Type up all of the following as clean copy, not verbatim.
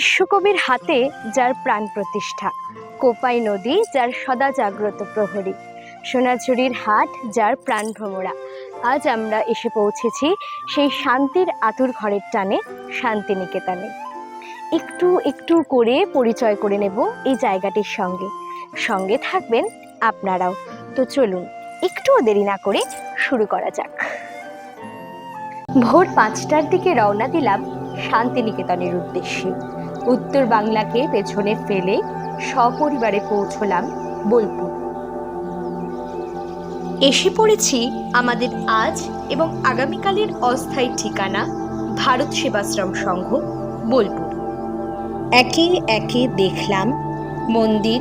বিশ্বকবির হাতে যার প্রাণ প্রতিষ্ঠা, কোপাই নদী যার সদা জাগ্রত প্রহরী, সোনাঝুরির হাট যার প্রাণ ভ্রমরা। আজ আমরা এসে পৌঁছেছি সেই শান্তির আতুর ঘরের টানে, শান্তিনিকেতনে। একটু একটু করে পরিচয় করে নেব এই জায়গাটির সঙ্গে। সঙ্গে থাকবেন আপনারাও। তো চলুন একটুও দেরি না করে শুরু করা যাক। ভোর 5টার দিকে রওনা দিলাম শান্তিনিকেতনের উদ্দেশ্যে। উত্তর বাংলাকে পেছনে ফেলে সপরিবারে পৌঁছলাম বোলপুর। এসে পড়েছি আমাদের আজ এবং আগামীকালের অস্থায়ী ঠিকানা, ভারত সেবাশ্রম সংঘ, বোলপুর। একে একে দেখলাম মন্দির,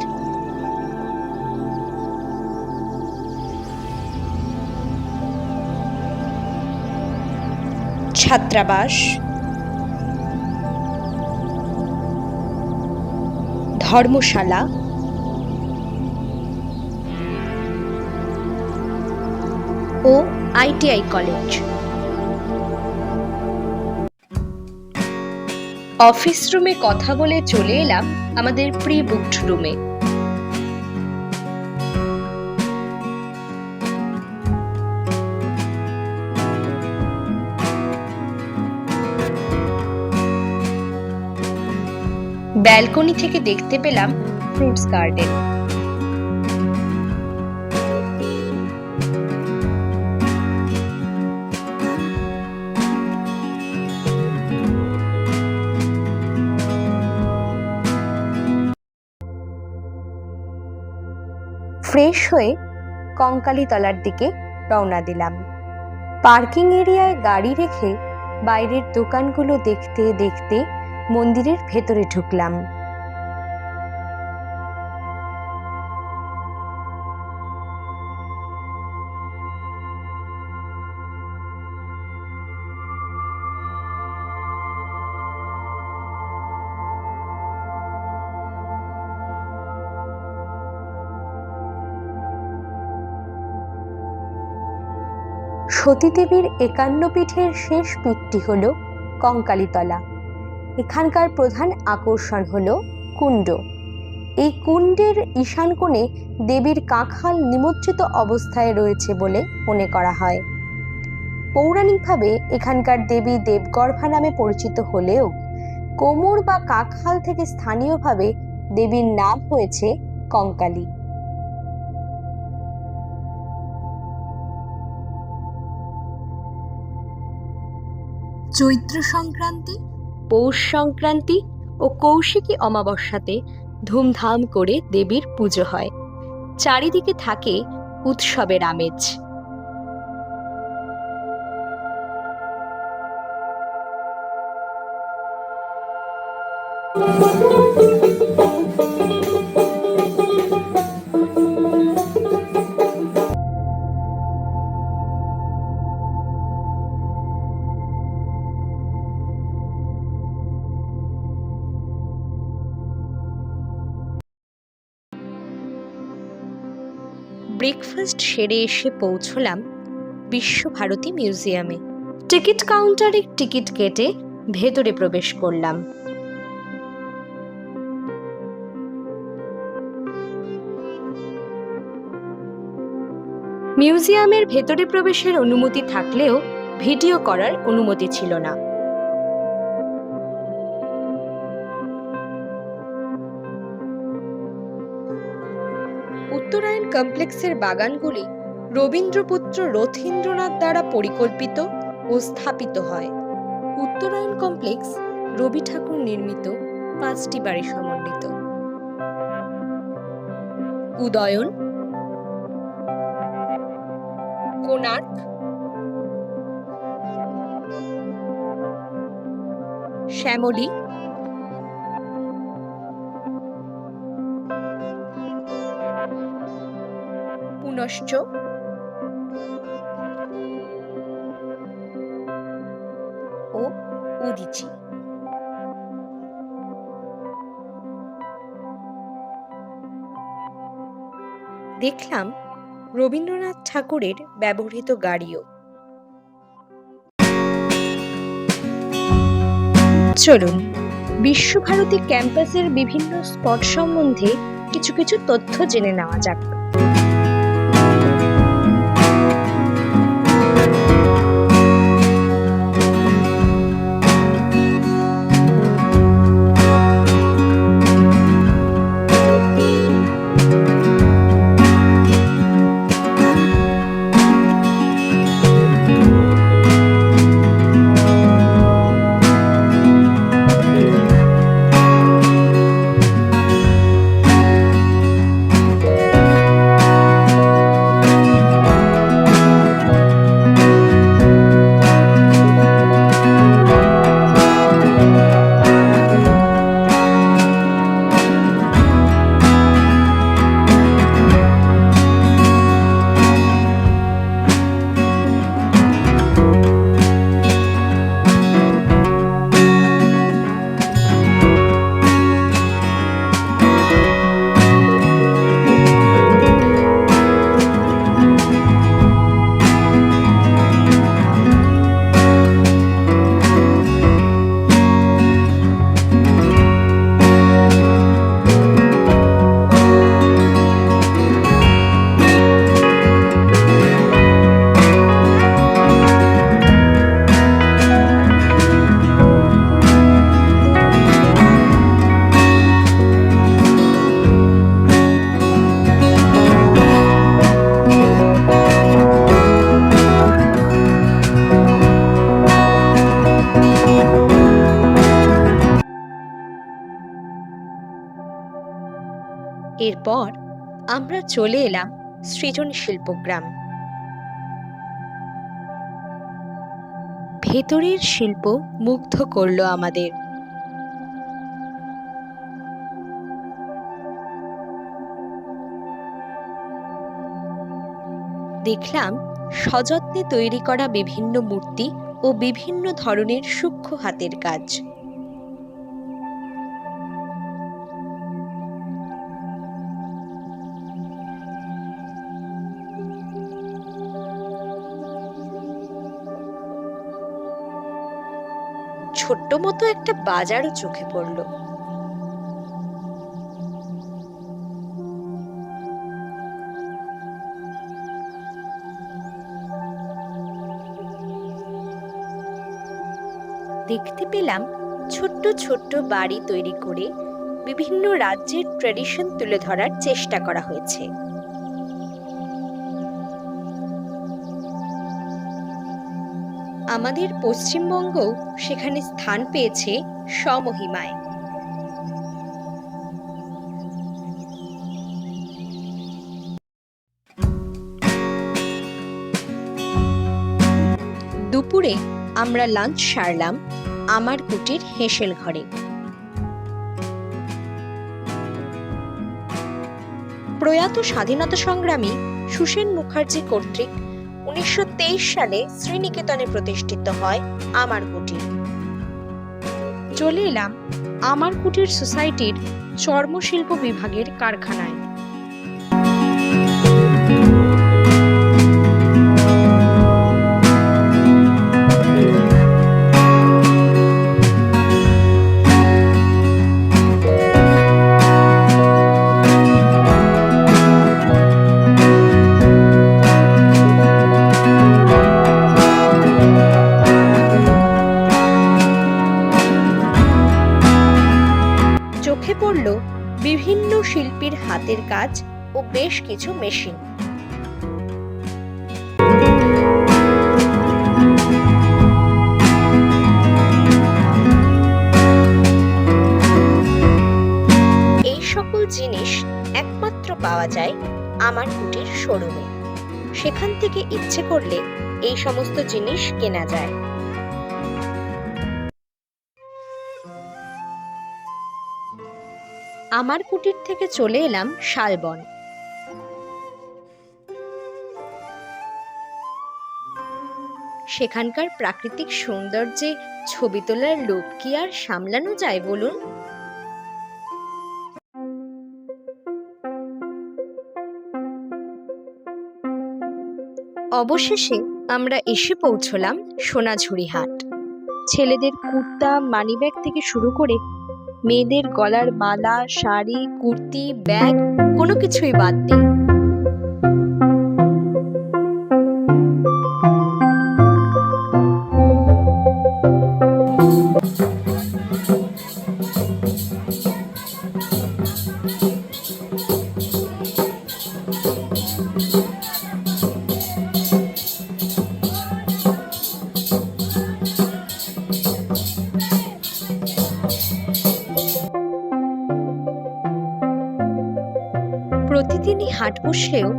ছাত্রাবাস, ধর্মশালা, ও ITI কলেজ। অফিস রুমে কথা বলে চলে এলাম আমাদের প্রি বুকড রুমে। ব্যালকনি থেকে দেখতে পেলাম ফ্রুটস গার্ডেন। ফ্রেশ হয়ে কঙ্কালীতলার দিকে রওনা দিলাম। পার্কিং এরিয়ায় গাড়ি রেখে বাইরের দোকানগুলো দেখতে দেখতে মন্দিরের ভেতরে ঢুকলাম। সতীদেবীর 51 পীঠের শেষ পীঠটি হল কঙ্কালীতলা। এখানকার প্রধান আকর্ষণ হল কুণ্ড। এই কুণ্ডের ঈশান কোণে দেবীর কাঁখাল নিমজ্জিত অবস্থায় রয়েছে বলে মনে করা হয়। পৌরাণিকভাবে এখানকার দেবী দেবগর্ভা নামে পরিচিত হলেও কোমর বা কাঁখাল থেকে স্থানীয়ভাবে দেবীর নাম হয়েছে কঙ্কালী। চৈত্র সংক্রান্তি, পৌষ সংক্রান্তি ও কৌশিকী অমাবস্যাতে ধুমধাম করে দেবীর পুজো হয়। চারিদিকে থাকে উৎসবের আমেজ। ব্রেকফাস্ট সেরে এসে পৌঁছলাম বিশ্বভারতী মিউজিয়ামে। টিকিট কাউন্টারে টিকিট কেটে ভেতরে প্রবেশ করলাম। মিউজিয়ামের ভেতরে প্রবেশের অনুমতি থাকলেও ভিডিও করার অনুমতি ছিল না। উত্তরায়ণ কমপ্লেক্সের বাগানগুলি রবীন্দ্রপুত্র রথীন্দ্রনাথ দ্বারা পরিকল্পিত ও স্থাপিত হয়। উত্তরায়ণ কমপ্লেক্স রবি ঠাকুর নির্মিত 5টি বাড়ি সমন্বিত। উদয়ন, কোণার্ক, শ্যামলী, পুনশ্চ, ও উদীচী। দেখলাম রবীন্দ্রনাথ ঠাকুরের ব্যবহৃত গাড়িও। চলুন বিশ্বভারতী ক্যাম্পাসের বিভিন্ন স্পট সম্বন্ধে কিছু কিছু তথ্য জেনে নেওয়া যাক। এরপর আমরা চলে এলাম সৃজন শিল্পগ্রাম। ভেতরের শিল্প মুগ্ধ করলো আমাদের। দেখলাম সযত্নে তৈরি করা বিভিন্ন মূর্তি ও বিভিন্ন ধরনের সূক্ষ্ম হাতের কাজ। ছোট্ট মতো একটা বাজারও চোখে পড়ল। দেখতে পেলাম ছোট্ট ছোট্ট বাড়ি তৈরি করে বিভিন্ন রাজ্যের ট্র্যাডিশন তুলে ধরার চেষ্টা করা হয়েছে। আমাদের পশ্চিমবঙ্গও সেখানে স্থান পেয়েছে স্বমহিমায়। দুপুরে আমরা লাঞ্চ সারলাম আমার কুটির হেঁসেল ঘরে। প্রয়াত স্বাধীনতা সংগ্রামী সুসেন মুখার্জি কর্তৃক 1923 সালে শ্রীনিকেতনে প্রতিষ্ঠিত হয় আমার কুটির। চলে এলাম আমার কুটির সোসাইটির চর্মশিল্প বিভাগের কারখানায়। চোখে পড়ল বিভিন্ন শিল্পীর হাতের কাজ ও বেশ কিছু মেশিন। এই সকল জিনিস একমাত্র পাওয়া যায় আমার কুটির শোরুমে। সেখান থেকে ইচ্ছে করলে এই সমস্ত জিনিস কেনা যায়। আমার কুটির থেকে চলে এলাম শালবন। সেখানকার প্রাকৃতিক সৌন্দর্যে ছবি তোলার লোভ কি আর সামলানো যায় বলুন? অবশেষে আমরা এসে পৌঁছলাম সোনাঝুরি হাট। ছেলেদের কুর্তা, মানিব্যাগ থেকে শুরু করে মেয়েদের গলার মালা, শাড়ি, কুর্তি, ব্যাগ কোনো কিছুই বাদ নেই। প্রতিদিনই হাট বসলেও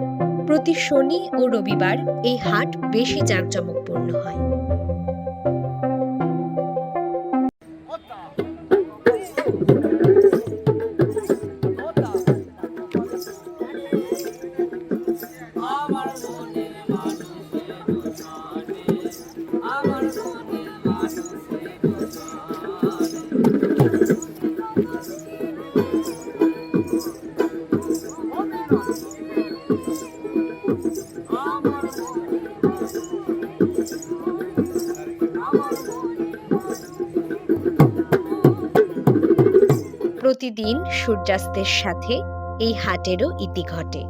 প্রতি শনি ও রবিবার এই হাট বেশি জাঁকজমকপূর্ণ হয়। প্রতিদিন সূর্যাস্তের সাথে এই হাটেরও ইতি ঘটে।